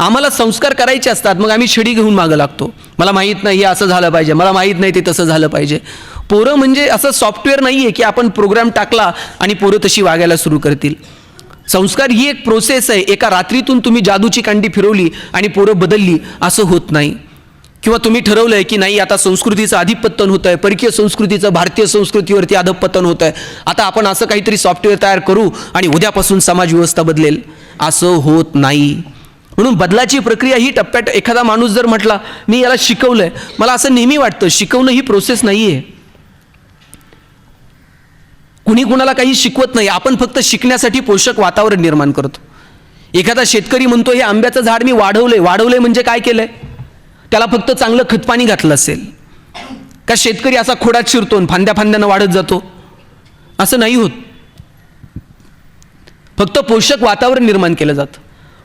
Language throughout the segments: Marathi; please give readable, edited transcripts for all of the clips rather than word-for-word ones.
आम्हाला संस्कार करायचे असतात, मग आम्ही छडी घेऊन मागं लागतो. मला माहीत नाही हे असं झालं पाहिजे, मला माहीत नाही ते तसं झालं पाहिजे. पोरं म्हणजे असं सॉफ्टवेअर नाही आहे की आपण प्रोग्राम टाकला आणि पोरं तशी वागायला सुरू करतील. संस्कार ही एक प्रोसेस आहे. एका रात्रीतून तुम्ही जादूची कांडी फिरवली आणि पोरं बदलली असं होत नाही. किंवा तुम्ही ठरवलं आहे की नाही आता संस्कृतीचं अधिपतन होतं आहे, परकीय संस्कृतीचं भारतीय संस्कृतीवरती अधपतन होतं आहे, आता आपण असं काहीतरी सॉफ्टवेअर तयार करू आणि उद्यापासून समाज व्यवस्था बदलेल, असं होत नाही. म्हणून बदलाची प्रक्रिया ही टप्प्यात, एखादा माणूस जर म्हटला मी याला शिकवलं आहे, मला असं नेहमी वाटतं शिकवणं ही प्रोसेस नाही आहे. कुणी कुणाला काही शिकवत नाही, आपण फक्त शिकण्यासाठी पोषक वातावरण निर्माण करतो. एखादा शेतकरी म्हणतो हे आंब्याचं झाड मी वाढवलंय म्हणजे काय केलंय? त्याला फक्त चांगलं खतपाणी घातलं असेल का? शेतकरी असा खोडात शिरतो आणि फांद्यानं वाढत जातो? असं नाही होत. फक्त पोषक वातावरण निर्माण केलं जातं.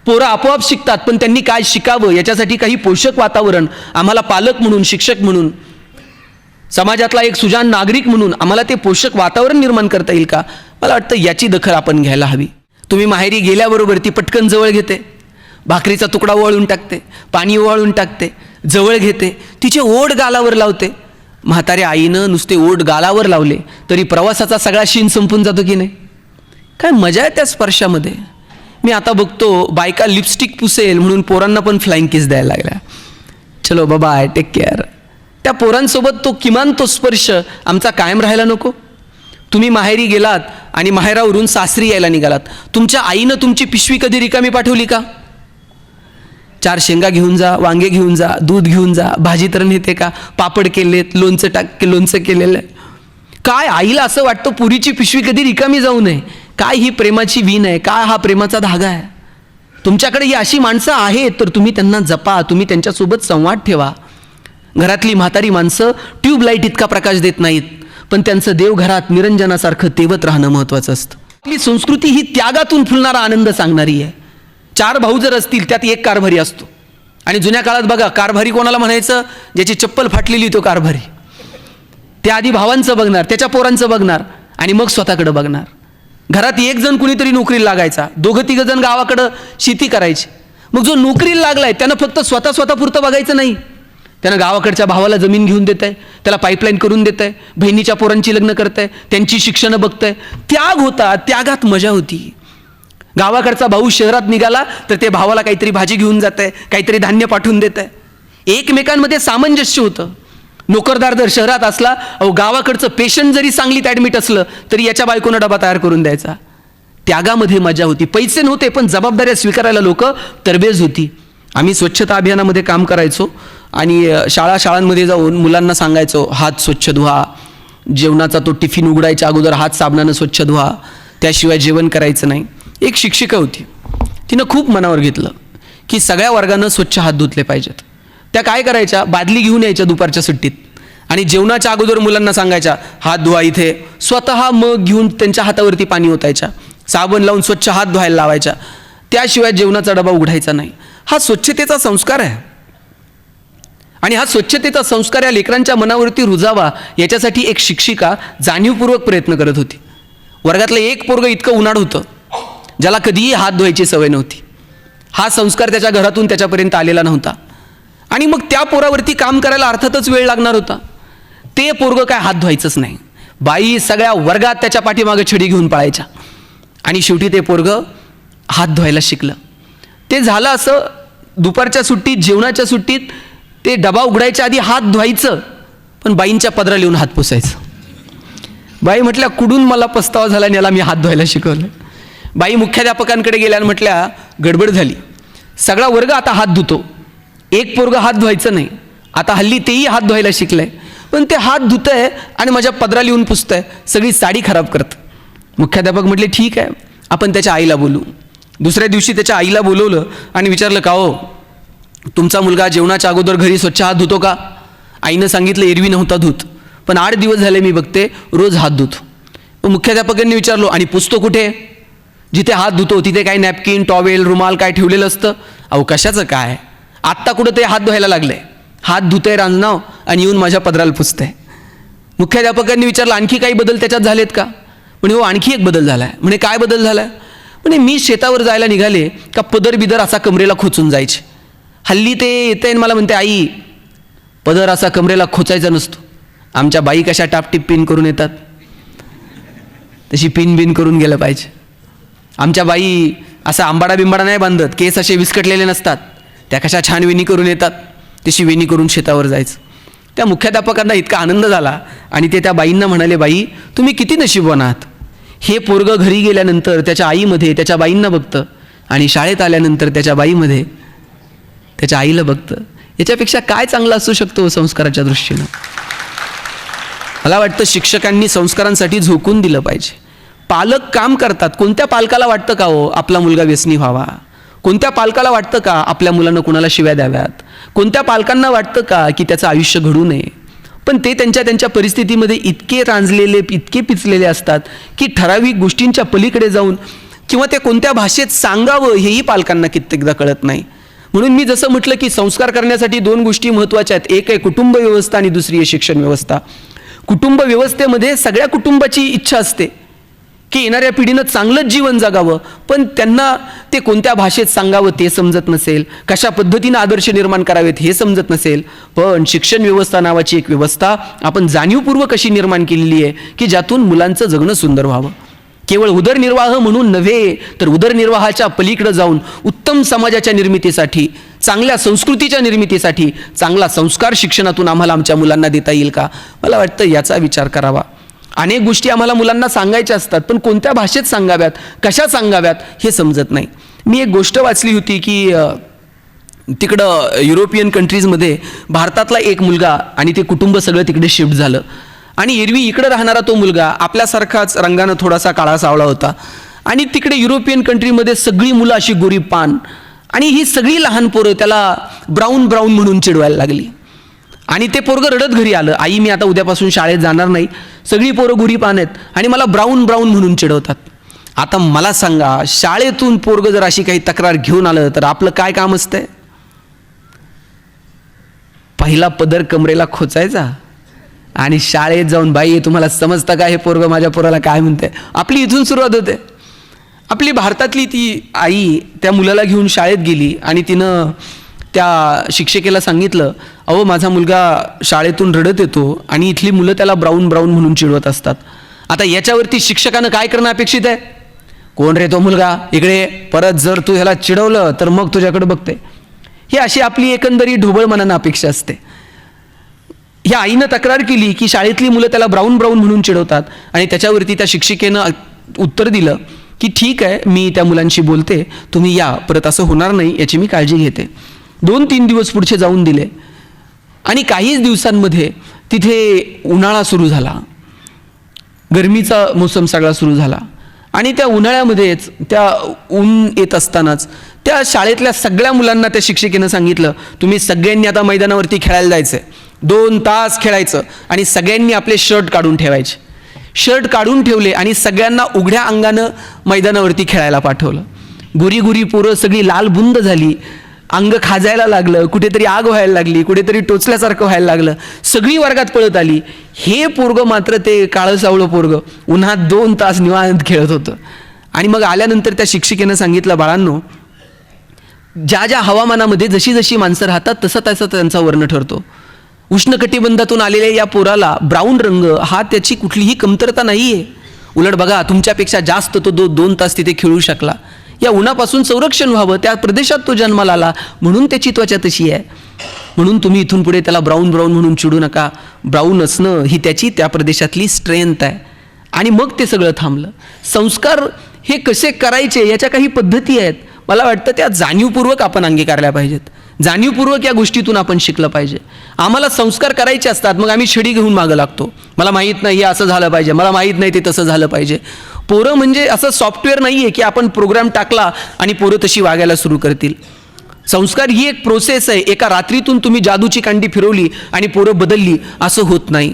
पोरं आपोआप शिकतात, पण त्यांनी काय शिकावं याच्यासाठी काही पोषक वातावरण आम्हाला पालक म्हणून, शिक्षक म्हणून, समाजातला एक सुजाण नागरिक म्हणून आम्हाला ते पोषक वातावरण निर्माण करता येईल का? मला वाटतं याची दखल आपण घ्यायला हवी. तुम्ही माहेरी गेल्याबरोबर ती पटकन जवळ घेते, भाकरीचा तुकडा ओवाळून टाकते, पाणी ओवाळून टाकते, जवळ घेते, तिचे ओठ गालावर लावते. म्हाताऱ्या आईनं नुसते ओठ गालावर लावले तरी प्रवासाचा सगळा शीन संपून जातो की नाही? काय मजा आहे त्या स्पर्शामध्ये. मी आता बघतो बायका लिपस्टिक पुसेल म्हणून पोरांना पण फ्लाइंग किस द्यायला लागल्या. चलो बाबा टेक केअर. त्या पोरांसोबत तो किमान तो स्पर्श आमचा कायम राहायला नको? तुम्ही माहेरी गेलात आणि माहेरावरून सासरी यायला निघालात, तुमच्या आईनं तुमची पिशवी कधी रिकामी पाठवली का? 4 शेंगा घेऊन जा, वांगे घेऊन जा, दूध घेऊन जा, भाजी तर नेते का? पापड केलेत, लोणचं केलेलं आहे. काय आईला असं वाटतं पुरीची पिशवी कधी रिकामी जाऊ नये. काय ही प्रेमाची वीण आहे, काय हा प्रेमाचा धागा आहे. तुमच्याकडे ही अशी माणसं आहेत तर तुम्ही त्यांना जपा, तुम्ही त्यांच्यासोबत संवाद ठेवा. घरातली म्हातारी माणसं ट्यूबलाईट इतका प्रकाश देत नाहीत, पण त्यांचं देवघरात निरंजनासारखं तेवत राहणं महत्त्वाचं असतं. आपली संस्कृती ही त्यागातून फुलणारा आनंद सांगणारी आहे. 4 भाऊ जर असतील त्यात एक कारभारी असतो. आणि जुन्या काळात बघा कारभारी कोणाला म्हणायचं? ज्याची चप्पल फाटलेली तो कारभारी. त्या आधी भावांचं बघणार, त्याच्या पोरांचं बघणार आणि मग स्वतःकडे बघणार. घरात एक जण कुणीतरी नोकरीला लागायचा, 2-3 जण गावाकडं शेती करायची. मग जो नोकरीला लागलाय त्यानं फक्त स्वतःपुरतं बघायचं नाही, त्यानं गावाकडच्या भावाला जमीन घेऊन देत आहे, त्याला पाईपलाईन करून देत आहे, बहिणीच्या पोरांची लग्न करत आहे, त्यांची शिक्षणं बघत आहे. त्याग होता, त्यागात मजा होती. गावाकडचा भाऊ शहरात निघाला तर ते भावाला काहीतरी भाजी घेऊन जात आहे, काहीतरी धान्य पाठवून देत आहे. एकमेकांमध्ये सामंजस्य होतं. नोकरदार जर शहरात असला, गावाकडचं पेशंट जरी सांगलीत ॲडमिट असलं तरी याच्या बायकोनं डबा तयार करून द्यायचा. त्यागामध्ये मजा होती. पैसे नव्हते पण जबाबदाऱ्या स्वीकारायला लोक तरबेज होती. आम्ही स्वच्छता अभियानामध्ये काम करायचो आणि शाळांमध्ये जाऊन मुलांना सांगायचो हात स्वच्छ धुवा, जेवणाचा तो टिफिन उघडायच्या अगोदर हात साबणानं स्वच्छ धुवा, त्याशिवाय जेवण करायचं नाही. एक शिक्षिका होती, तिनं खूप मनावर घेतलं की सगळ्या वर्गानं स्वच्छ हात धुतले पाहिजेत. त्या काय करायच्या, बादली घेऊन यायच्या दुपारच्या सुट्टीत आणि जेवणाच्या अगोदर मुलांना सांगायच्या हात धुवा इथे. स्वतः मग घेऊन त्यांच्या हातावरती पाणी ओतायच्या, साबण लावून स्वच्छ हात धुवायला लावायच्या, त्याशिवाय जेवणाचा डबा उघडायचा नाही. हा स्वच्छतेचा संस्कार आहे आणि हा स्वच्छतेचा संस्कार या लेकरांच्या मनावरती रुजावा याच्यासाठी एक शिक्षिका जाणीवपूर्वक प्रयत्न करत होती. वर्गातलं एक पोरगं इतकं उन्हाळ होतं ज्याला कधीही हात धुवायची सवय नव्हती. हा संस्कार त्याच्या घरातून त्याच्यापर्यंत आलेला नव्हता आणि मग त्या पोरावरती काम करायला अर्थातच वेळ लागणार होता. ते पोरगं काय हात धुवायचंच नाही. बाई सगळ्या वर्गात त्याच्या पाठीमागे छडी घेऊन पळायच्या आणि शेवटी ते पोरगं हात धुवायला शिकलं. ते झालं असं, दुपारच्या सुट्टीत, जेवणाच्या सुट्टीत ते डबा उघडायच्या आधी हात धुवायचं, पण बाईंच्या पदराला येऊन हात पुसायचं. बाई म्हटल्या कुठून मला पस्तावा झाला आणि याला मी हात धुवायला शिकवलं. बाई मुख्याध्यापकांकडे गेल्या आणि म्हटल्या गडबड झाली, सगळा वर्ग आता हात धुतो, एक पोरगं हात धुवायचं नाही. आता हल्ली तेही हात धुवायला शिकलंय, पण ते हात धुतंय आणि माझ्या पदराला येऊन पुसतंय, सगळी साडी खराब करतं. मुख्याध्यापक म्हटले ठीक आहे, आपण त्याच्या आईला बोलू. दुसऱ्या दिवशी त्याच्या आईला बोलवलं आणि विचारलं का हो तुमचा मुलगा जेवणाच्या अगोदर घरी स्वच्छ हात धुतो का? आईनं सांगितलं एरवी नव्हता धुत, पण 8 दिवस झाले मी बघते रोज हात धुतो. मुख्याध्यापकांनी विचारलो आणि पुसतो कुठे? जिथे हात धुतो तिथे काय नॅपकिन, टॉवेल, रुमाल काय ठेवलेलं असतं? अहो कशाचं काय, आत्ता कुठं ते हात धुवायला लागलंय, हात धुतंय रांजणाव आणि येऊन माझ्या पदराला पुसतंय. मुख्याध्यापकांनी विचारलं आणखी काही बदल त्याच्यात झालेत का? म्हणे हो आणखी एक बदल झाला आहे. म्हणे काय बदल झाला आहे? म्हणजे मी शेतावर जायला निघाले का पदर बिदर असा कमरेला खोचून जायचे. हल्ली ते येते मला म्हणते, आई पदर असा कमरेला खोचायचा नसतो. आमच्या बाई कशा टापटीप पिन करून येतात तशी पिन बिन करून गेलं पाहिजे. आमच्या बाई असा आंबाडा बिंबाडा नाही बांधत, केस असे विस्कटलेले नसतात, त्या कशा छान वेणी करून येतात तशी वेणी करून शेतावर जायचं. त्या मुख्याध्यापकांना इतका आनंद झाला आणि ते त्या बाईंना म्हणाले, बाई तुम्ही किती नशीबवान आहात. हे पोरगं घरी गेल्यानंतर त्याच्या आईमध्ये त्याच्या बाईंना बघतं आणि शाळेत आल्यानंतर त्याच्या बाईमध्ये त्याच्या आईला बघतं. याच्यापेक्षा काय चांगलं असू शकतो संस्काराच्या दृष्टीनं. मला वाटतं शिक्षकांनी संस्कारांसाठी झोकून दिलं पाहिजे. पालक काम करतात. कोणत्या पालकाला वाटतं का हो आपला मुलगा व्यसनी व्हावा? कोणत्या पालकाला वाटतं का आपल्या मुलांना कुणाला शिव्या द्याव्यात? कोणत्या पालकांना वाटतं का की त्याचं आयुष्य घडू नये? पण ते त्यांच्या परिस्थितीमध्ये इतके रांजलेले, इतके पिचलेले असतात की ठराविक गोष्टींच्या पलीकडे जाऊन किंवा ते कोणत्या भाषेत सांगावं हेही पालकांना कित्येकदा कळत नाही. म्हणून मी जसं म्हटलं की संस्कार करण्यासाठी दोन गोष्टी महत्त्वाच्या आहेत. एक आहे कुटुंब व्यवस्था आणि दुसरी आहे शिक्षण व्यवस्था. कुटुंब व्यवस्थेमध्ये सगळ्या कुटुंबाची इच्छा असते की येणाऱ्या पिढीनं चांगलंच जीवन जगावं, पण त्यांना ते कोणत्या भाषेत सांगावं ते समजत नसेल, कशा पद्धतीनं आदर्श निर्माण करावेत हे समजत नसेल. पण शिक्षण व्यवस्था नावाची एक व्यवस्था आपण जाणीवपूर्वक अशी निर्माण केलेली आहे की ज्यातून मुलांचं जगणं सुंदर व्हावं. केवळ उदरनिर्वाह म्हणून नव्हे, तर उदरनिर्वाहाच्या पलीकडे जाऊन उत्तम समाजाच्या निर्मितीसाठी, चांगल्या संस्कृतीच्या निर्मितीसाठी चांगला संस्कार शिक्षणातून आम्हाला आमच्या मुलांना देता येईल का? मला वाटतं याचा विचार करावा. अनेक गोष्टी आम्हाला मुलांना सांगायच्या असतात, पण कोणत्या भाषेत सांगाव्यात, कशा सांगाव्यात हे समजत नाही. मी एक गोष्ट वाचली होती की तिकडं युरोपियन कंट्रीजमध्ये भारतातला एक मुलगा आणि ते कुटुंब सगळं तिकडे शिफ्ट झालं आणि एरवी इकडं राहणारा तो मुलगा आपल्यासारखाच रंगानं थोडासा काळा सावळा होता आणि तिकडे युरोपियन कंट्रीमध्ये सगळी मुलं अशी गोरी पान आणि ही सगळी लहान पोरं त्याला ब्राऊन ब्राऊन म्हणून चिडवायला लागली. आणि ते पोरगं रडत घरी आलं, आई मी आता उद्यापासून शाळेत जाणार नाही, सगळी पोरं गोरी पान आहेत आणि मला ब्राऊन ब्राऊन म्हणून चिडवतात. आता मला सांगा, शाळेतून पोरगं जर अशी काही तक्रार घेऊन आलं तर आपलं काय काम असतंय? पहिला पदर कमरेला खोचायचा आणि शाळेत जाऊन, बाई तुम्हाला समजतं का हे पोरगं माझ्या पोराला काय म्हणते? आपली इथून सुरुवात होते. आपली भारतातली ती आई त्या मुलाला घेऊन शाळेत गेली आणि तिनं त्या शिक्षिकेला सांगितलं, अहो माझा मुलगा शाळेतून रडत येतो आणि इथली मुलं त्याला ब्राऊन ब्राऊन म्हणून चिडवत असतात. आता याच्यावरती शिक्षकानं काय करणं अपेक्षित आहे? कोण रे तो मुलगा, इकडे, परत जर तू ह्याला चिडवलं तर मग तुझ्याकडे बघते. ही अशी आपली एकंदरी ढोबळ मनानं अपेक्षा असते. ह्या आईनं तक्रार केली की शाळेतली मुलं त्याला ब्राऊन ब्राऊन म्हणून चिडवतात आणि त्याच्यावरती त्या शिक्षिकेनं उत्तर दिलं की ठीक आहे, मी त्या मुलांशी बोलते, तुम्ही या, परत असं होणार नाही याची मी काळजी घेते. 2-3 दिवस पुढचे जाऊन दिले आणि काहीच दिवसांमध्ये तिथे उन्हाळा सुरू झाला, गरमीचा मोसम सगळा सुरू झाला आणि त्या उन्हाळ्यामध्येच त्या ऊन येत असतानाच त्या शाळेतल्या सगळ्या मुलांना त्या शिक्षिकेनं सांगितलं, तुम्ही सगळ्यांनी आता मैदानावरती खेळायला जायचं आहे, 2 तास खेळायचं आणि सगळ्यांनी आपले शर्ट काढून ठेवायचे. शर्ट काढून ठेवले आणि सगळ्यांना उघड्या अंगानं मैदानावरती खेळायला पाठवलं. गुरी गुरी पोरं सगळी लाल बुंद झाली, अंग खाजायला लागलं, कुठेतरी आग व्हायला लागली, कुठेतरी टोचल्यासारखं व्हायला लागलं, सगळी वर्गात पळत आली. हे पोरगं मात्र ते काळं सावळं पोरगं उन्हात 2 तास निवांत खेळत होतं. आणि मग आल्यानंतर त्या शिक्षिकेनं सांगितलं, बाळांनो, ज्या ज्या हवामानामध्ये जशी जशी माणसं राहतात तसा तसा त्यांचा वर्ण ठरतो. उष्णकटिबंधातून आलेल्या या पोराला ब्राऊन रंग हा त्याची कुठलीही कमतरता नाही आहे. उलट बघा, तुमच्यापेक्षा जास्त तो 2 तास तिथे खेळू शकला. या उन्हापासून संरक्षण व्हावं, त्या प्रदेशात तो जन्माला आला म्हणून त्याची त्वचा तशी आहे. म्हणून तुम्ही इथून पुढे त्याला ब्राऊन ब्राऊन म्हणून चिडू नका. ब्राऊन असणं ही त्याची त्या प्रदेशातली स्ट्रेंथ आहे. आणि मग ते सगळं थांबलं. संस्कार हे कसे करायचे याच्या काही पद्धती आहेत. मला वाटतं त्या जाणीवपूर्वक आपण अंगीकारल्या पाहिजेत. जाणीवपूर्वक या गोष्टीतून आपण शिकलं पाहिजे. आम्हाला संस्कार करायचे असतात, मग आम्ही छडी घेऊन मागं लागतो. मला माहीत नाही हे असं झालं पाहिजे, मला माहीत नाही ते तसं झालं पाहिजे. पोरं म्हणजे असं सॉफ्टवेअर नाही आहे की आपण प्रोग्राम टाकला आणि पोरं तशी वागायला सुरू करतील. संस्कार ही एक प्रोसेस आहे. एका रात्रीतून तुम्ही जादूची कांडी फिरवली आणि पोरं बदलली असं होत नाही.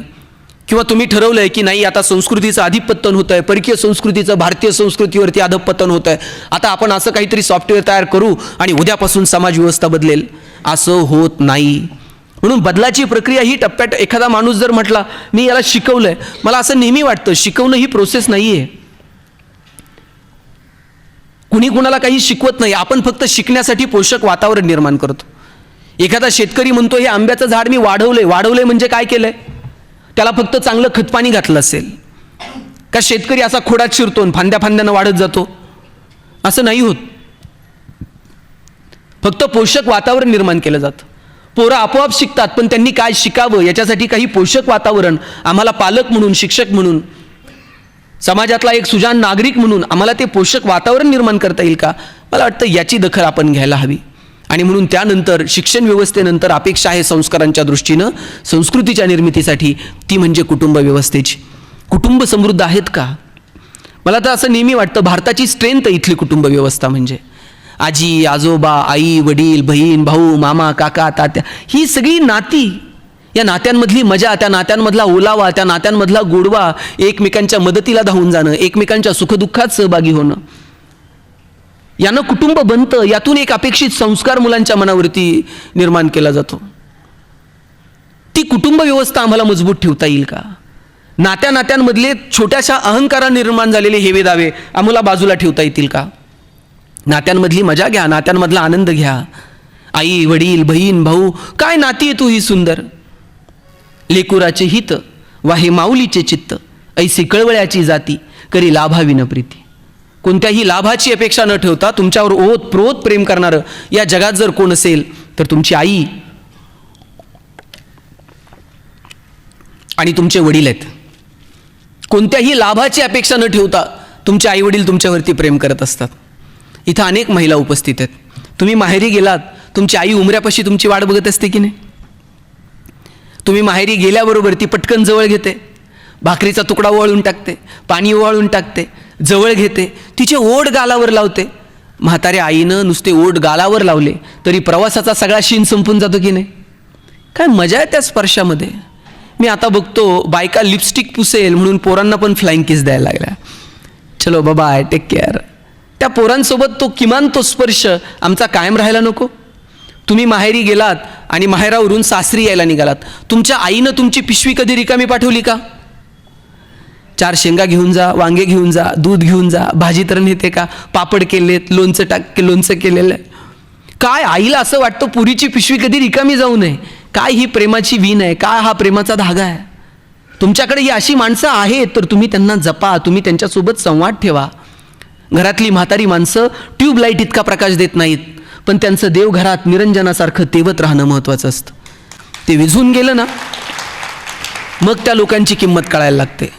किंवा तुम्ही ठरवलंय की नाही आता संस्कृतीचं अधिपतन होत आहे, परकीय संस्कृतीचं भारतीय संस्कृतीवरती अधपतन होत आहे, आता आपण असं काहीतरी सॉफ्टवेअर तयार करू आणि उद्यापासून समाज व्यवस्था बदलेल, असं होत नाही. म्हणून बदलाची प्रक्रिया ही टप्प्यात, एखादा माणूस जर म्हटला मी याला शिकवलंय, मला असं नेहमी वाटतं शिकवणं ही प्रोसेस नाही आहे. कुणी कुणाला काही शिकवत नाही, आपण फक्त शिकण्यासाठी पोषक वातावरण निर्माण करतो. एखादा शेतकरी म्हणतो हे आंब्याचं झाड मी वाढवलंय म्हणजे काय केलंय? त्याला फक्त चांगलं खतपाणी घातलं असेल का? शेतकरी असा खोडात शिरतो आणि फांद्यानं वाढत जातो? असं नाही होत. फक्त पोषक वातावरण निर्माण केलं जातं. पोरं आपोआप शिकतात, पण त्यांनी काय शिकावं याच्यासाठी काही पोषक वातावरण आम्हाला पालक म्हणून, शिक्षक म्हणून, समाजातला एक सुजाण नागरिक म्हणून आम्हाला ते पोषक वातावरण निर्माण करता येईल का? मला वाटतं याची दखल आपण घ्यायला हवी. आणि म्हणून त्यानंतर शिक्षण व्यवस्थेनंतर अपेक्षा आहे संस्कारांच्या दृष्टीनं संस्कृतीच्या निर्मितीसाठी, ती म्हणजे कुटुंब व्यवस्थेची. कुटुंब समृद्ध आहेत का? मला तर असं नेहमी वाटतं भारताची स्ट्रेंथ इथली कुटुंब व्यवस्था म्हणजे आजी, आजोबा, आई, वडील, बहीण, भाऊ, मामा, काका, तात्या, ही सगळी नाती, या नात्यांमधली मजा, त्या नात्यांमधला ओलावा, त्या नात्यांमधला गोडवा, एकमेकांच्या मदतीला धावून जाणं, एकमेकांच्या सुखदुःखात सहभागी होणं, यानं कुटुंब बनतं. यातून एक अपेक्षित संस्कार मुलांच्या मनावरती निर्माण केला जातो. ती कुटुंब व्यवस्था आम्हाला मजबूत ठेवता येईल का? नात्यांमधले छोट्याशा अहंकारा निर्माण झालेले हेवे दावे आम्हाला बाजूला ठेवता येतील का? नात्यांमधली मजा घ्या, नात्यांमधला आनंद घ्या. आई, वडील, बहीण, भाऊ, काय नाती आहे तू ही सुंदर. लेकुराचे हित वाहे माऊलीचे चित्त, ऐसी कळवळ्याची जाती करी लाभाविन प्रीती. कोणत्याही लाभाची अपेक्षा न ठेवता तुमच्यावर ओतप्रोत प्रेम करणारं या जगात जर कोण असेल तर तुमची आई आणि तुमचे वडील आहेत. कोणत्याही लाभाची अपेक्षा न ठेवता तुमचे आई वडील तुमच्यावरती प्रेम करत असतात. इथं अनेक महिला उपस्थित आहेत. तुम्ही माहेरी गेलात, तुमची आई उमऱ्यापाशी तुमची वाट बघत असते की नाही? तुम्ही माहेरी गेल्याबरोबर ती पटकन जवळ घेते, भाकरीचा तुकडा ओवाळून टाकते, पाणी ओवाळून टाकते, जवळ घेते, तिचे ओठ गालावर लावते. म्हाताऱ्या आईनं नुसते ओठ गालावर लावले तरी प्रवासाचा सगळा शीण संपून जातो की नाही? काय मजा आहे त्या स्पर्शामध्ये. मी आता बघतो बायका लिपस्टिक पुसेल म्हणून पोरांना पण फ्लाइंग किस द्यायला लागल्या. चलो बाबा, टेक केअर. त्या पोरांसोबत किमान तो स्पर्श आमचा कायम राहायला नको? तुम्ही माहेरी गेलात आणि माहेरावरून सासरी यायला निघालात, तुमच्या आईनं तुमची पिशवी कधी रिकामी पाठवली का? 4 शेंगा घेऊन जा, वांगे घेऊन जा, दूध घेऊन जा, भाजी तर नेते का? पापड केलेत, लोणचं केलेलं आहे. काय आईला असं वाटतं पुरीची पिशवी कधी रिकामी जाऊ नये. काय ही प्रेमाची वीण आहे, काय हा प्रेमाचा धागा आहे. तुमच्याकडे ही अशी माणसं आहेत तर तुम्ही त्यांना जपा, तुम्ही त्यांच्यासोबत संवाद ठेवा. घरातली म्हातारी माणसं ट्यूबलाईट इतका प्रकाश देत नाहीत, पण त्यांचं देवघरात निरंजनासारखं तेवत राहणं महत्त्वाचं असतं. ते विझून गेलं ना मग त्या लोकांची किंमत कळायला लागते.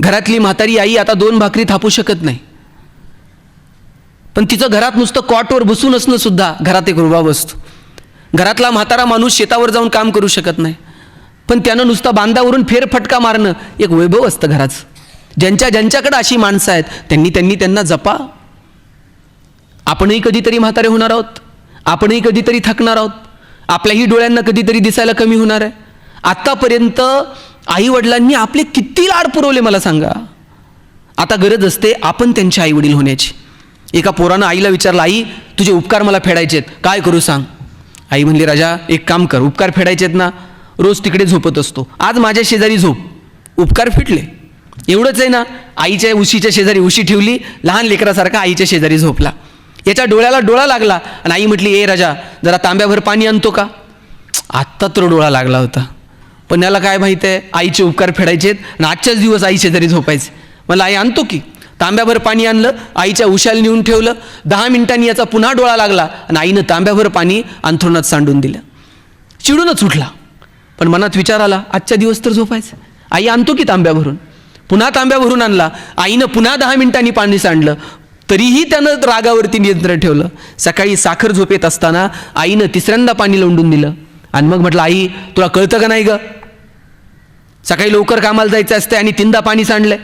घरातली म्हातारी आई आता 2 भाकरी थापू शकत नाही, पण तिचं घरात नुसतं कॉटवर बसून असणं सुद्धा घरात एक रुबाब असतो. घरातला म्हातारा माणूस शेतावर जाऊन काम करू शकत नाही, पण त्यानं नुसतं बांधावरून फेरफटका मारणं एक वैभव असतं घराचं. ज्यांच्याकडे अशी माणसं आहेत त्यांना जपा. आपणही कधीतरी म्हातारे होणार आहोत, आपणही कधीतरी थकणार आहोत, आपल्याही डोळ्यांना कधीतरी दिसायला कमी होणार आहे. आत्तापर्यंत आई वडिलांनी आपले किती लाड पुरवले मला सांगा. आता गरज असते आपण त्यांचे आई वडील होण्याची. एका पोरानं आईला विचारलं, आई तुझे उपकार मला फेडायचे आहेत, काय करू सांग? आई म्हणली, राजा एक काम कर, उपकार फेडायचे आहेत ना, रोज तिकडे झोपत असतो, आज माझ्या शेजारी झोप, उपकार फिटले. एवढंच आहे ना. आईच्या उशीच्या शेजारी उशी ठेवली, लहान लेकरासारखा आईच्या शेजारी झोपला. याच्या डोळ्याला डोळा लागला आणि आई म्हटली, ए राजा जरा तांब्याभर पाणी आणतो का? आत्ता तर डोळा लागला होता, पण याला काय माहिती आहे आईचे उपकार फेडायचेत आणि आजच्याच दिवस आई शेजारी झोपायचे. मला आई आणतो की. तांब्याभर पाणी आणलं, आईच्या उशाला नेऊन ठेवलं. 10 मिनिटांनी याचा पुन्हा डोळा लागला आणि आईनं तांब्याभर पाणी अंथरुणात सांडून दिलं. चिडूनच उठला, पण मनात विचार आला, आजच्या दिवस तर झोपायचं. आई आणतो की तांब्याभरून. पुन्हा तांब्याभरून आणला, आईनं पुन्हा 10 मिनिटांनी पाणी सांडलं, तरीही त्यानं रागावरती नियंत्रण ठेवलं. सकाळी साखर झोपेत असताना आईनं 3ऱ्यांदा पाणी लोंढून दिलं आणि मग म्हटलं, आई तुला कळतं का नाही ग, सकाळी लवकर कामाला जायचं असते आणि 3दा पाणी सांडलंय.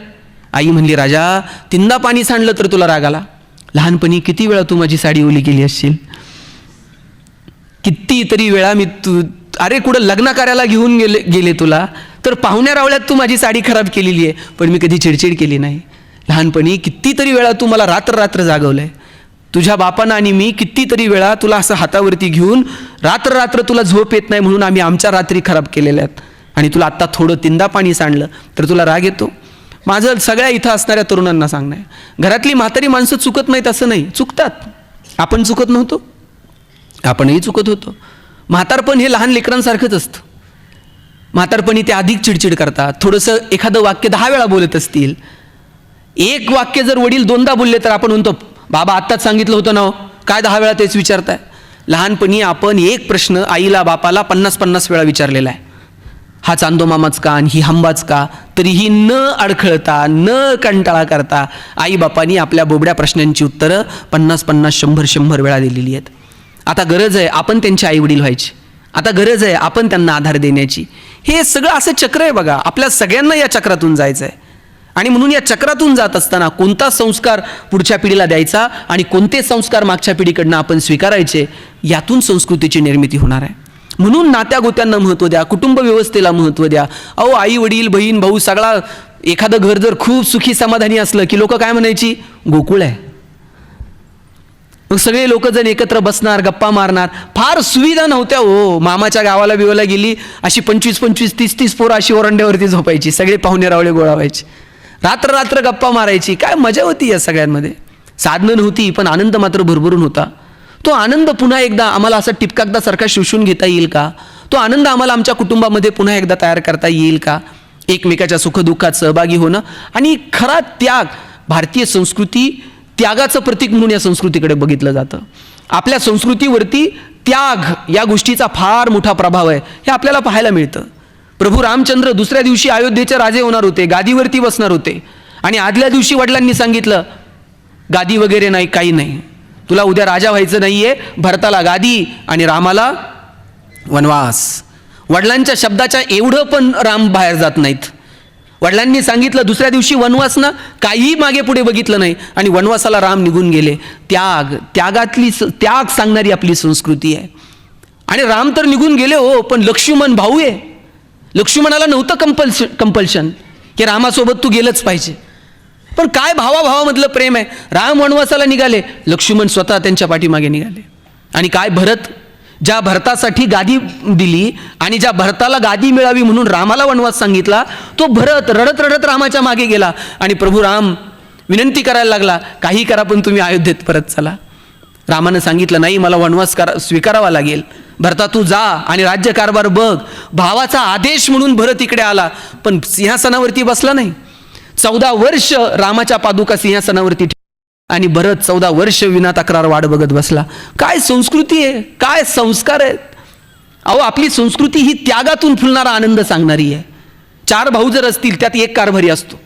आई म्हणली, राजा 3दा पाणी सांडलं तर तुला राग आला? लहानपणी किती वेळा तू माझी साडी ओली केली असशील, कितीतरी वेळा मी अरे कुठं लग्न कार्याला घेऊन गेले तुला तर पाहुण्या रावळ्यात तू माझी साडी खराब केलेली आहे, पण मी कधी चिडचिड केली नाही. लहानपणी कितीतरी वेळा तू मला रात्र जागवलंय. तुझ्या बापानं आणि मी कितीतरी वेळा तुला असं हातावरती घेऊन रात्र तुला झोप येत नाही म्हणून आम्ही आमच्या रात्री खराब केलेल्या आहेत, आणि तुला आत्ता थोडं 3दा पाणी सांडलं तर तुला राग येतो. माझं सगळ्या इथं असणाऱ्या तरुणांना सांगणं आहे, घरातली म्हातारी माणसं चुकत नाहीत असं नाही, चुकतात. आपण चुकत नव्हतो, आपणही चुकत होतो. म्हातारपण हे लहान लेकरांसारखंच असतं. म्हातारपणी ते अधिक चिडचिड करतात. थोडंसं एखादं वाक्य 10 वेळा बोलत असतील, एक वाक्य जर वडील 2दा बोलले तर आपण म्हणतो बाबा आत्ताच सांगितलं होतं ना, काय 10 वेळा तेच विचारताय. लहानपणी आपण एक प्रश्न आईला बापाला 50-50 वेळा विचारलेला आहे. हा चांदो मामाच का आणि ही हंबाच का, तरीही न अडखळता न कंटाळा करता आई बापांनी आपल्या बोबड्या प्रश्नांची उत्तरं 50-50 100-100 वेळा दिलेली आहेत. आता गरज आहे आपण त्यांचे आईवडील व्हायचे, आता गरज आहे आपण त्यांना आधार देण्याची. हे सगळं असं चक्र आहे बघा, आपल्या सगळ्यांना या चक्रातून जायचं आहे. आणि म्हणून या चक्रातून जात असताना कोणता संस्कार पुढच्या पिढीला द्यायचा आणि कोणते संस्कार मागच्या पिढीकडनं आपण स्वीकारायचे, यातून संस्कृतीची निर्मिती होणार आहे. म्हणून नात्या गोत्यांना महत्त्व द्या, कुटुंब व्यवस्थेला महत्त्व द्या. अहो आई वडील बहीण भाऊ सगळा, एखादं घर जर खूप सुखी समाधानी असलं की लोक काय म्हणायची, गोकुळ आहे. मग सगळे लोक जण एकत्र बसणार, गप्पा मारणार. फार सुविधा नव्हत्या हो. मामाच्या गावाला बिवाला गेली अशी 25-25 30-30 पोरं अशी ओरंड्यावरती झोपायची, सगळे पाहुणे रावळे गोळा व्हायचे, रात्र रात्र गप्पा मारायची. काय मजा होती या सगळ्यांमध्ये. साधनं नव्हती पण आनंद मात्र भरभरून होता. तो आनंद पुन्हा एकदा आम्हाला असा टिपकागदासारखा शोषून घेता येईल का, तो आनंद आम्हाला आमच्या कुटुंबामध्ये पुन्हा एकदा तयार करता येईल का. एकमेकाच्या सुखदुःखात सहभागी होणं आणि खरा त्याग. भारतीय संस्कृती त्यागाचं प्रतीक म्हणून या संस्कृतीकडे बघितलं जातं. आपल्या संस्कृतीवरती त्याग या गोष्टीचा फार मोठा प्रभाव आहे, हे आपल्याला पाहायला मिळतं. प्रभू रामचंद्र दुसऱ्या दिवशी अयोध्येचे राजे होणार होते, गादीवरती बसणार होते, आणि आदल्या दिवशी वडिलांनी सांगितलं गादी वगैरे नाही, काही नाही, तुला उद्या राजा व्हायचं नाहीये, भरताला गादी आणि रामाला वनवास. वडिलांच्या शब्दाच्या एवढं पण राम बाहेर जात नाहीत. वडिलांनी सांगितलं दुसऱ्या दिवशी वनवास ना, काहीही मागे पुढे बघितलं नाही आणि वनवासाला राम निघून गेले. त्याग सांगणारी आपली संस्कृती आहे. आणि राम तर निघून गेले हो, पण लक्ष्मण भाऊ आहे, लक्ष्मणाला नव्हतं कंपल्शन की रामासोबत तू गेलंच पाहिजे. पण काय भावाभावामधलं प्रेम आहे. राम वनवासाला निघाले, लक्ष्मण स्वतः त्यांच्या पाठीमागे निघाले. आणि काय भरत, ज्या भरतासाठी गादी दिली आणि ज्या भरताला गादी मिळावी म्हणून रामाला वनवास सांगितला, तो भरत रडत रडत रामाच्या मागे गेला आणि प्रभू राम विनंती करायला लागला, काही करा पण तुम्ही अयोध्येत परत चला. रामानं सांगितलं नाही, मला वनवास स्वीकारावा लागेल. भरता तू जा आणि राज्यकारभार बघ. भावाचा आदेश म्हणून भरत इकडे आला, पण सिंहासनावरती बसला नाही. 14 वर्ष रामाच्या पादुका सिंहासनावरती आणि भरत 14 वर्ष विना तक्रार वाट बघत बसला. काय संस्कृती आहे, काय संस्कार आहेत. अहो आपली संस्कृती ही त्यागातून फुलणारा आनंद सांगणारी आहे. 4 भाऊ जर असतील त्यात एक कारभारी असतो.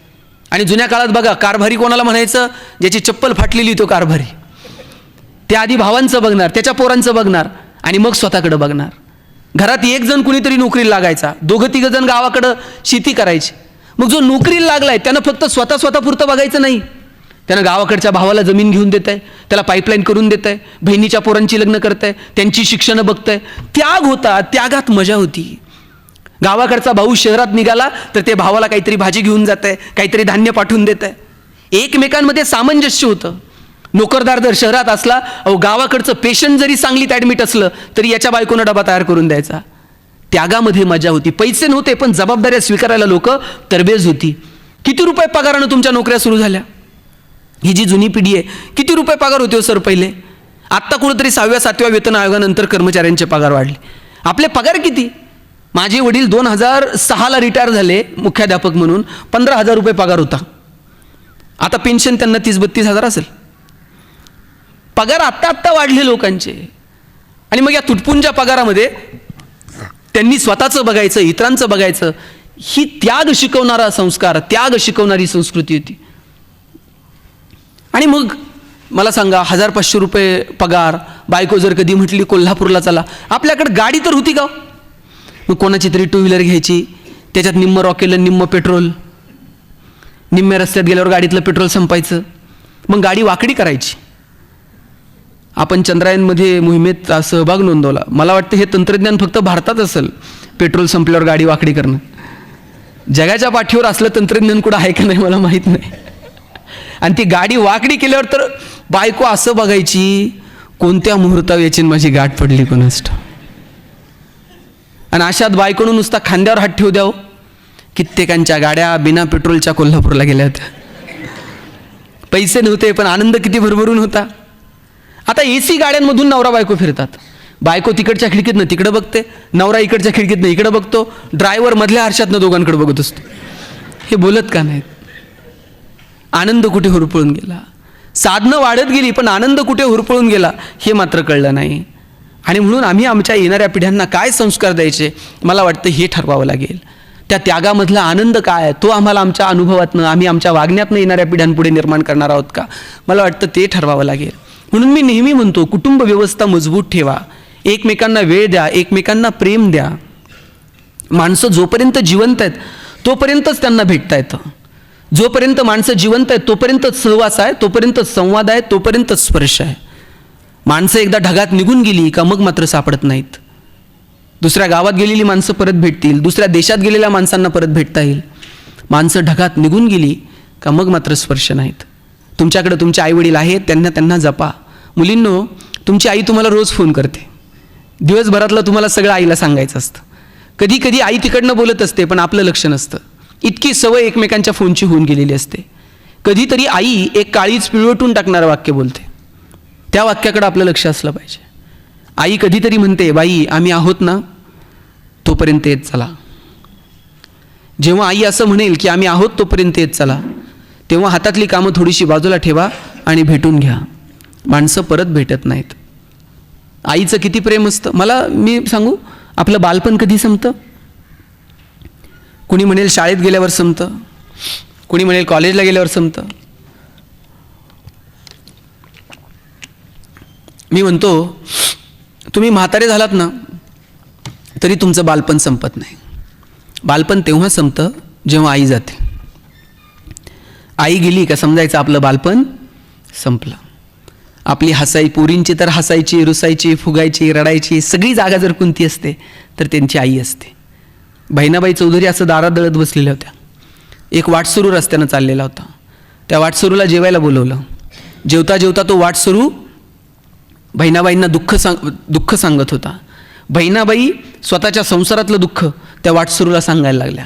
आणि जुन्या काळात बघा कारभारी कोणाला म्हणायचं, ज्याची चप्पल फाटलेली तो कारभारी. त्या आधी भावांचं बघणार, त्याच्या पोरांचं बघणार आणि मग स्वतःकडे बघणार. घरात एक जण कुणीतरी नोकरीला लागायचा, 2-3 जण गावाकडं शेती करायची. मग जो नोकरीला लागलाय त्यानं फक्त स्वतःपुरतं बघायचं नाही, त्यानं गावाकडच्या भावाला जमीन घेऊन देत आहे, त्याला पाईपलाईन करून देत आहे, बहिणीच्या पोरांची लग्न करत आहे, त्यांची शिक्षणं बघत आहे. त्याग होता, त्यागात मजा होती. गावाकडचा भाऊ शहरात निघाला तर ते भावाला काहीतरी भाजी घेऊन जात आहे, काहीतरी धान्य पाठवून देत आहे. एकमेकांमध्ये सामंजस्य होतं. नोकरदार जर शहरात असला, अहो गावाकडचं पेशंट जरी सांगलीत ॲडमिट असलं तरी याच्या बायकोनं डबा तयार करून द्यायचा. त्यागामध्ये मजा होती. पैसे नव्हते पण जबाबदाऱ्या स्वीकारायला लोक तरबेज होती. किती रुपये पगारानं तुमच्या नोकऱ्या सुरू झाल्या. ही जी जुनी पिढी आहे, किती रुपये पगार होते हो सर पहिले. आत्ता कुठंतरी 6व्या-7व्या वेतन आयोगानंतर कर्मचाऱ्यांचे पगार वाढले. आपले पगार किती. माझे वडील 2006ला रिटायर झाले मुख्याध्यापक म्हणून, 15,000 रुपये पगार होता. आता पेन्शन त्यांना 30-32 हजार असेल. पगार आत्ता वाढले लोकांचे. आणि मग या तुटपुंच्या पगारामध्ये त्यांनी स्वतःचं बघायचं, इतरांचं बघायचं. ही त्याग शिकवणारा संस्कार, त्याग शिकवणारी संस्कृती होती. आणि मग मला सांगा 1,000-500 रुपये पगार, बायको जर कधी म्हटली कोल्हापूरला चला, आपल्याकडे गाडी तर होती का. मग कोणाची तरी 2 व्हीलर घ्यायची, त्याच्यात निम्म रॉकेल निम्म पेट्रोल, निम्म्या रस्त्यात गेल्यावर गाडीतलं पेट्रोल संपायचं, मग गाडी वाकडी करायची. आपण चंद्रायनमध्ये मोहिमेत सहभाग नोंदवला. मला वाटतं हे तंत्रज्ञान फक्त भारतात असेल, पेट्रोल संपल्यावर गाडी वाकडी करणं. जगाच्या पाठीवर असलं तंत्रज्ञान कुठं आहे का नाही मला माहीत नाही. आणि ती गाडी वाकडी केल्यावर तर बायको असं बघायची, कोणत्या मुहूर्तावर याची माझी गाठ पडली कोणास ठाऊक. आणि अशात बायकोनं नुसता खांद्यावर हात ठेवू द्यावं, कित्येकांच्या गाड्या बिना पेट्रोलच्या कोल्हापूरला गेल्या होत्या. पैसे नव्हते पण आनंद किती भरभरून होता. आता AC गाड्यांमधून नवरा बायको फिरतात. बायको तिकडच्या खिडकीतनं तिकडं बघते, नवरा इकडच्या खिडकीतनं इकडं बघतो, ड्रायव्हर मधल्या आरशातनं दोघांकडे बघत असतो. हे बोलत का नाहीत? आनंद कुठे हुरपळून गेला? साधनं वाढत गेली पण आनंद कुठे हुरपळून गेला हे मात्र कळलं नाही. आणि म्हणून आम्ही आमच्या येणाऱ्या पिढ्यांना काय संस्कार द्यायचे मला वाटतं हे ठरवावं लागेल. त्या त्यागामधला आनंद काय आहे तो आम्हाला आमच्या अनुभवातनं आम्ही आमच्या वागण्यातनं येणाऱ्या पिढ्यांपुढे निर्माण करणार आहोत का मला वाटतं ते ठरवावं लागेल. म्हणून मी नेहमी म्हणतो कुटुंब व्यवस्था मजबूत ठेवा, एकमेकांना वेळ द्या, एकमेकांना प्रेम द्या. माणसं जोपर्यंत जिवंत आहेत तोपर्यंतच त्यांना भेटता येतं. जोपर्यंत माणसं जिवंत आहेत तोपर्यंतच सहवास आहे, तोपर्यंतच संवाद आहे, तोपर्यंतच स्पर्श आहे. माणसं एकदा ढगात निघून गेली का मग मात्र सापडत नाहीत. दुसऱ्या गावात गेलेली माणसं परत भेटतील, दुसऱ्या देशात गेलेल्या माणसांना परत भेटता येईल. माणसं ढगात निघून गेली का मग मात्र स्पर्श नाहीत. तुमच्याकडे तुमचे आईवडील आहेत, त्यांना जपा. मुलींनो, तुमची आई तुम्हाला रोज फोन करते, दिवसभरातलं तुम्हाला सगळं आईला सांगायचं असतं. कधी कधी आई तिकडनं बोलत असते पण आपलं लक्ष नसतं. इतकी सवय एकमेकांच्या फोनची होऊन गेलेली असते. कधीतरी आई एक काळीच पिळवटून टाकणारं वाक्य बोलते, त्या वाक्याकडे आपलं लक्ष असलं पाहिजे. आई कधीतरी म्हणते, बाई आम्ही आहोत ना तोपर्यंत येत चला. जेव्हा आई असं म्हणेल की आम्ही आहोत तोपर्यंत येत चला, तेव्हा हातातली कामं थोडीशी बाजूला ठेवा आणि भेटून घ्या. माणसं परत भेटत नाहीत. आईचं किती प्रेम असतं. मी सांगू, आपलं बालपण कधी संपतं? कुणी म्हणेल शाळेत गेल्यावर संपतं, कुणी म्हणेल कॉलेजला गेल्यावर संपतं. मी म्हणतो तुम्ही म्हातारे झालात ना तरी तुमचं बालपण संपत नाही. बालपण तेव्हा संपतं जेव्हा आई जाते. आई गेली का समजायचं आपलं बालपण संपलं. आपली हसाई, पोरींची तर हसायची, रुसायची, फुगायची, रडायची सगळी जागा जर कोणती असते तर त्यांची आई असते. बहिणाबाई चौधरी असं दारात दळत बसलेल्या होत्या. एक वाटसरू रस्त्यानं चाललेला होता. त्या वाटसरूला जेवायला बोलवलं. जेवता जेवता तो वाटसरू बहिणाबाईंना दुःख सांगत होता. बहिणाबाई स्वतःच्या संसारातलं दुःख त्या वाटसरूला सांगायला लागल्या.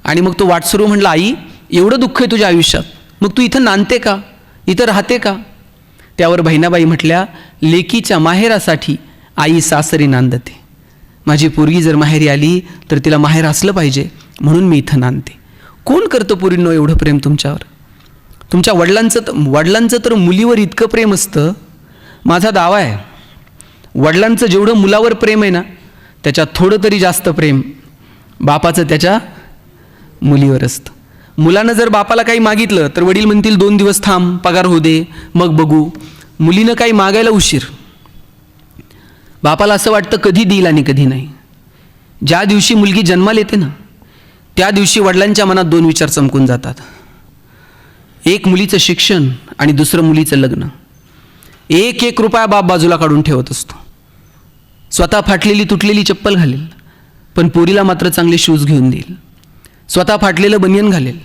आणि मग तो वाटसरू म्हणला, आई एवढं दुःख आहे तुझ्या आयुष्यात, मग तू इथं नांदते का, इथं राहते का? त्यावर बहिणाबाई म्हटल्या, लेकीच्या माहेरासाठी आई सासरी नांदते. माझी पोरगी जर माहेरी आली तर तिला माहेर असलं पाहिजे म्हणून मी इथं नांदते. कोण करतं पोरींनो एवढं प्रेम तुमच्यावर? तुमच्या वडिलांचं तर मुलीवर इतकं प्रेम असतं. माझा दावा आहे, वडिलांचं जेवढं मुलावर प्रेम आहे ना त्याच्यात थोडं तरी जास्त प्रेम बापाचं त्याच्या मुलीवर असतं. मुलानं जर बापाला काही मागितलं तर वडील म्हणतील 2 दिवस थांब, पगार होऊ दे, मग बघू. मुलीनं काही मागायला उशीर. बापाला असं वाटतं कधी देईल आणि कधी नाही. ज्या दिवशी मुलगी जन्माला येते ना त्या दिवशी वडिलांच्या मनात 2 विचार चमकून जातात. एक मुलीचं शिक्षण आणि दुसरं मुलीचं लग्न. 1-1 रुपया बाप बाजूला काढून ठेवत असतो. स्वतः फाटलेली तुटलेली चप्पल घालेल पण पोरीला मात्र चांगले शूज घेऊन देईल. स्वतः फाटलेलं बनियन घालेल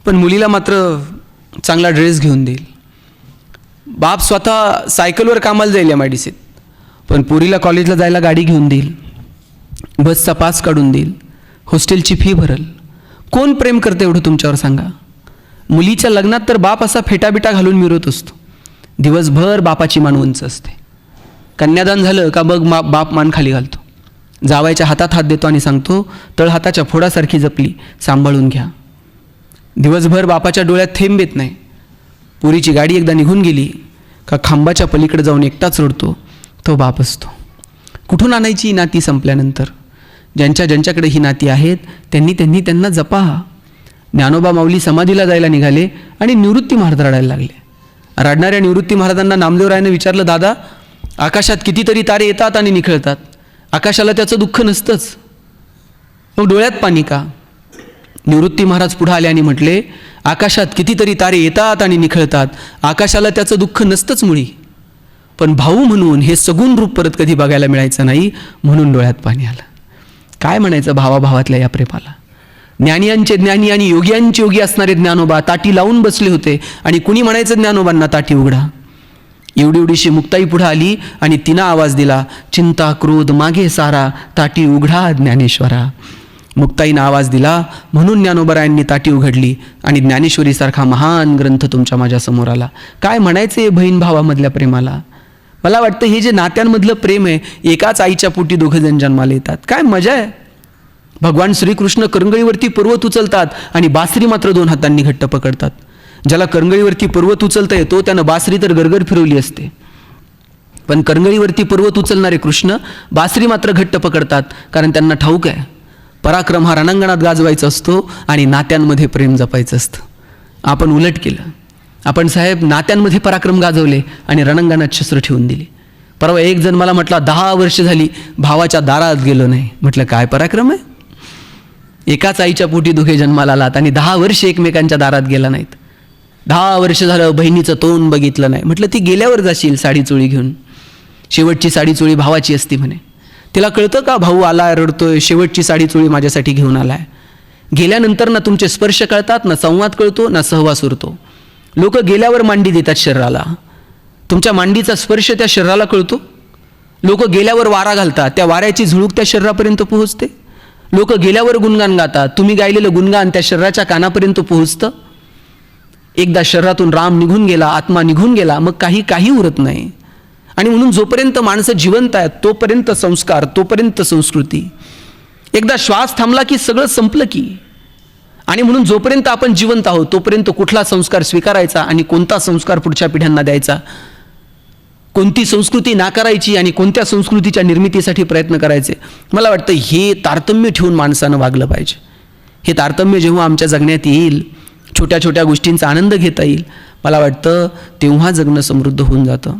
पण मुलीला मात्र चांगला ड्रेस घेऊन देईल. बाप स्वतः सायकलवर कामाला जाईल MIDCत पण पोरीला कॉलेजला जायला गाडी घेऊन देईल, बसचा पास काढून देईल, हॉस्टेलची फी भरल. कोण प्रेम करते एवढं तुमच्यावर सांगा? मुलीच्या लग्नात तर बाप असा फेटाबिटा घालून मिरवत असतो. दिवसभर बापाची मान उंच असते. कन्यादान झालं का बघ बाप मान खाली घालतो. जावायच्या हातात हात देतो आणि सांगतो, तळहाताच्या फोडासारखी जपली, सांभाळून घ्या. दिवसभर बापाच्या डोळ्यात थेंब येत नाही. पुरीची गाडी एकदा निघून गेली का खांबाच्या पलीकडे जाऊन एकटाच रडतो तो बाप असतो. कुठून आणायची ही नाती संपल्यानंतर? ज्यांच्याकडे ही नाती आहेत त्यांना जपा. ज्ञानोबा माऊली समाधीला जायला निघाले आणि निवृत्ती महाराज रडायला लागले. रडणाऱ्या निवृत्ती महाराजांना नामदेवरायानं विचारलं, दादा आकाशात कितीतरी तारे येतात आणि निखळतात, आकाशाला त्याचं दुःख नसतंच, मग डोळ्यात पाणी का? निवृत्ती महाराज पुढे आले आणि म्हटले, आकाशात कितीतरी तारे येतात आणि निखळतात, आकाशाला त्याचं दुःख नसतंच मुळी, पण भाऊ म्हणून हे सगुण रूप परत कधी बघायला मिळायचं नाही म्हणून डोळ्यात पाणी आलं. काय म्हणायचं भावाभावातल्या या प्रेमाला? ज्ञानियांचे ज्ञानी आणि योगियांचे योगी असणारे ज्ञानोबा ताटी लावून बसले होते आणि कुणी म्हणायचं ज्ञानोबांना ताटी उघडा. एवढीशी मुक्ताई पुढे आली आणि तिनं आवाज दिला, चिंता क्रोध मागे सारा, ताटी उघडा ज्ञानेश्वरा. मुक्ताईनं आवाज दिला म्हणून ज्ञानोबरायांनी ताटी उघडली आणि ज्ञानेश्वरीसारखा महान ग्रंथ तुमच्या माझ्यासमोर आला. काय म्हणायचे बहीण भावामधल्या प्रेमाला? मला वाटतं हे जे नात्यांमधलं प्रेम आहे, एकाच आईच्या पोटी दोघंजण जन्माला येतात, काय मजा आहे. भगवान श्रीकृष्ण करंगळीवरती पर्वत उचलतात आणि बासरी मात्र 2 हातांनी घट्ट पकडतात. ज्याला करंगळीवरती पर्वत उचलता येतो त्यानं बासरी तर गरगर फिरवली असते, पण करंगळीवरती पर्वत उचलणारे कृष्ण बासरी मात्र घट्ट पकडतात, कारण त्यांना ठाऊक आहे पराक्रम हा रणांगणात गाजवायचा असतो आणि नात्यांमध्ये प्रेम जपायचं असतं. आपण उलट केलं. आपण साहेब नात्यांमध्ये पराक्रम गाजवले आणि रणांगणात शस्त्र ठेवून दिली. परवा एक जण मला म्हटला 10 वर्ष झाली भावाच्या दारात गेलो नाही. म्हटलं काय पराक्रम आहे? एकाच आईच्या पोटी दोघे जन्माला आलात आणि 10 वर्ष एकमेकांच्या दारात गेला नाहीत. 10 वर्ष झालं बहिणीचं तोंड बघितलं नाही. म्हटलं ती गेल्यावर जाशील साडी चोळी घेऊन. शेवटची साडी चोळी भावाची असती म्हणे. तिला कळतं का भाऊ आलाय, रडतोय, शेवटची साडी चोळी माझ्यासाठी घेऊन आलाय. गेल्यानंतर ना तुमचे स्पर्श कळतात, ना संवाद कळतो, ना सहवास उरतो. लोक गेल्यावर मांडी देतात शरीराला, तुमच्या मांडीचा स्पर्श त्या शरीराला कळतो. लोक गेल्यावर वारा घालतात, त्या वाऱ्याची झुळूक त्या शरीरापर्यंत पोहोचते. लोक गेल्यावर गुणगान गातात, तुम्ही गायलेलं गुणगान त्या शरीराच्या कानापर्यंत पोहोचतं. एकदा शरीरातून राम निघून गेला, आत्मा निघून गेला, मग काही उरत नाही. आणि म्हणून जोपर्यंत माणसं जिवंत आहेत तोपर्यंत संस्कार, तोपर्यंत संस्कृती. एकदा श्वास थांबला की सगळं संपलं की. आणि म्हणून जोपर्यंत आपण जिवंत आहोत तोपर्यंत कुठला संस्कार स्वीकारायचा आणि कोणता संस्कार पुढच्या पिढ्यांना द्यायचा, कोणती संस्कृती नाकारायची आणि कोणत्या संस्कृतीच्या निर्मितीसाठी प्रयत्न करायचे, मला वाटतं हे तारतम्य ठेवून माणसानं वागलं पाहिजे. हे तारतम्य जेव्हा आमच्या जगण्यात येईल, छोट्या छोट्या गोष्टींचा आनंद घेता येईल, मला वाटतं तेव्हा जगणं समृद्ध होऊन जातं.